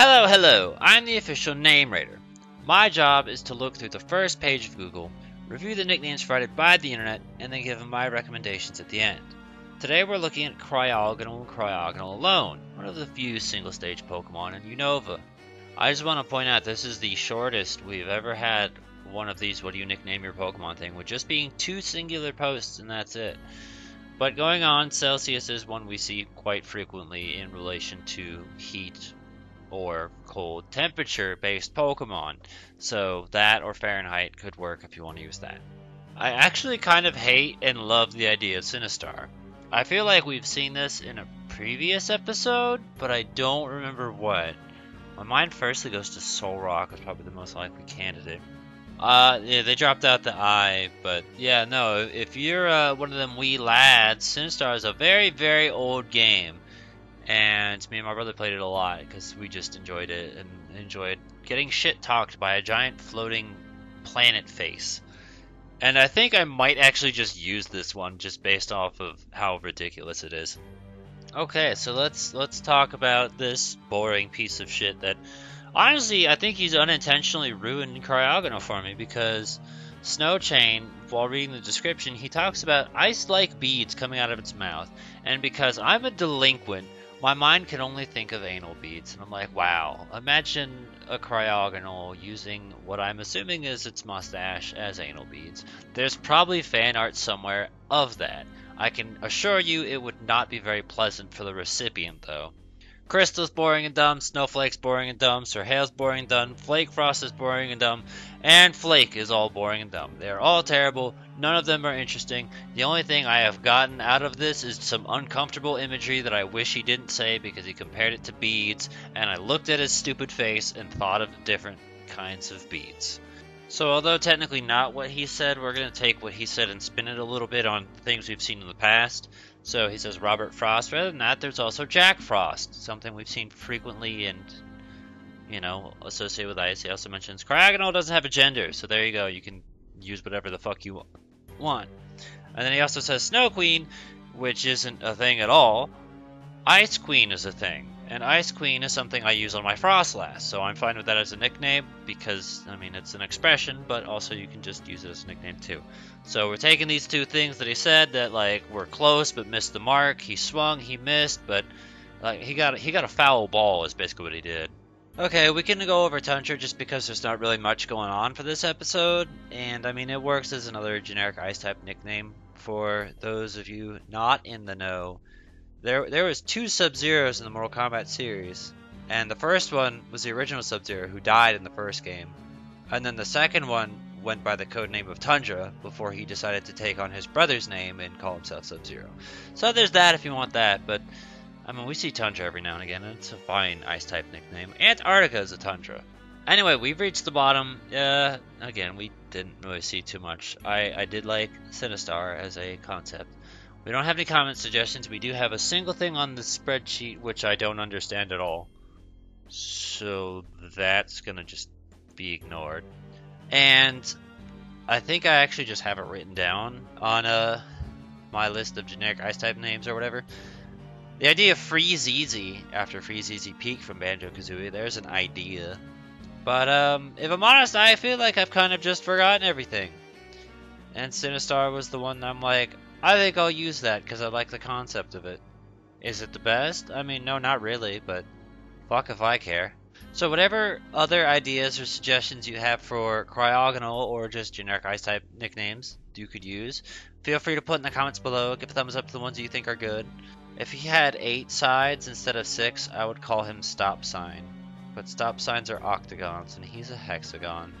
Hello, I'm the official name raider. My job is to look through the first page of Google, review the nicknames provided by the internet, and then give them my recommendations at the end. Today we're looking at Cryogonal and Cryogonal alone, one of the few single-stage Pokemon in Unova. I just want to point out this is the shortest we've ever had one of these what do you nickname your Pokemon thing, with just being 2 singular posts and that's it. But going on, Celsius is one we see quite frequently in relation to heat or cold temperature based Pokemon, so that or Fahrenheit could work if you want to use that. I actually kind of hate and love the idea of Sinistar. I feel like we've seen this in a previous episode, but I don't remember what. My mind firstly goes to Solrock as probably the most likely candidate. Yeah, they dropped out the I, but yeah, no, if you're one of them wee lads, Sinistar is a very, very old game. And me and my brother played it a lot because we just enjoyed it and enjoyed getting shit talked by a giant floating planet face. And I think I might actually just use this one just based off of how ridiculous it is. Okay, so let's talk about this boring piece of shit that honestly I think he's unintentionally ruined Cryogonal for me, because Snow Chain, while reading the description, he talks about ice-like beads coming out of its mouth, and because I'm a delinquent, my mind can only think of anal beads, and I'm like, wow, imagine a Cryogonal using what I'm assuming is its mustache as anal beads. There's probably fan art somewhere of that. I can assure you it would not be very pleasant for the recipient, though. Crystal's boring and dumb, Snowflake's boring and dumb, Sir Hail's boring and dumb, Flake Frost is boring and dumb, and Flake is all boring and dumb. They are all terrible, none of them are interesting. The only thing I have gotten out of this is some uncomfortable imagery that I wish he didn't say because he compared it to beads, and I looked at his stupid face and thought of different kinds of beads. So although technically not what he said, we're going to take what he said and spin it a little bit on things we've seen in the past. So he says Robert Frost. Rather than that, there's also Jack Frost, something we've seen frequently and, you know, associated with ice. He also mentions Cryogonal doesn't have a gender, so there you go. You can use whatever the fuck you want. And then he also says Snow Queen, which isn't a thing at all. Ice Queen is a thing, and Ice Queen is something I use on my Frostlass, so I'm fine with that as a nickname because, I mean, it's an expression, but also you can just use it as a nickname too. So we're taking these two things that he said that, like, were close but missed the mark. He swung, he missed, but like he got a foul ball is basically what he did. Okay, we can go over Tundra just because there's not really much going on for this episode, and I mean it works as another generic ice-type nickname for those of you not in the know. There was 2 Sub-Zeros in the Mortal Kombat series, and the first one was the original Sub-Zero who died in the first game, and then the second one went by the codename of Tundra before he decided to take on his brother's name and call himself Sub-Zero. So there's that if you want that, but I mean we see Tundra every now and again, and it's a fine ice-type nickname. Antarctica is a Tundra. Anyway, we've reached the bottom. Again, we didn't really see too much. I did like Sinistar as a concept. We don't have any comment suggestions. We do have a single thing on the spreadsheet which I don't understand at all. So that's gonna just be ignored. And I think I actually just have it written down on my list of generic ice-type names or whatever. The idea of Freeze Easy after Freeze Easy Peak from Banjo-Kazooie, there's an idea. But if I'm honest, I feel like I've kind of just forgotten everything. And Sinistar was the one that I'm like, I think I'll use that because I like the concept of it. Is it the best? I mean, no, not really, but fuck if I care. So whatever other ideas or suggestions you have for Cryogonal or just generic ice-type nicknames you could use, feel free to put in the comments below. Give a thumbs up to the ones that you think are good. If he had 8 sides instead of 6, I would call him Stop Sign. But stop signs are octagons, and he's a hexagon.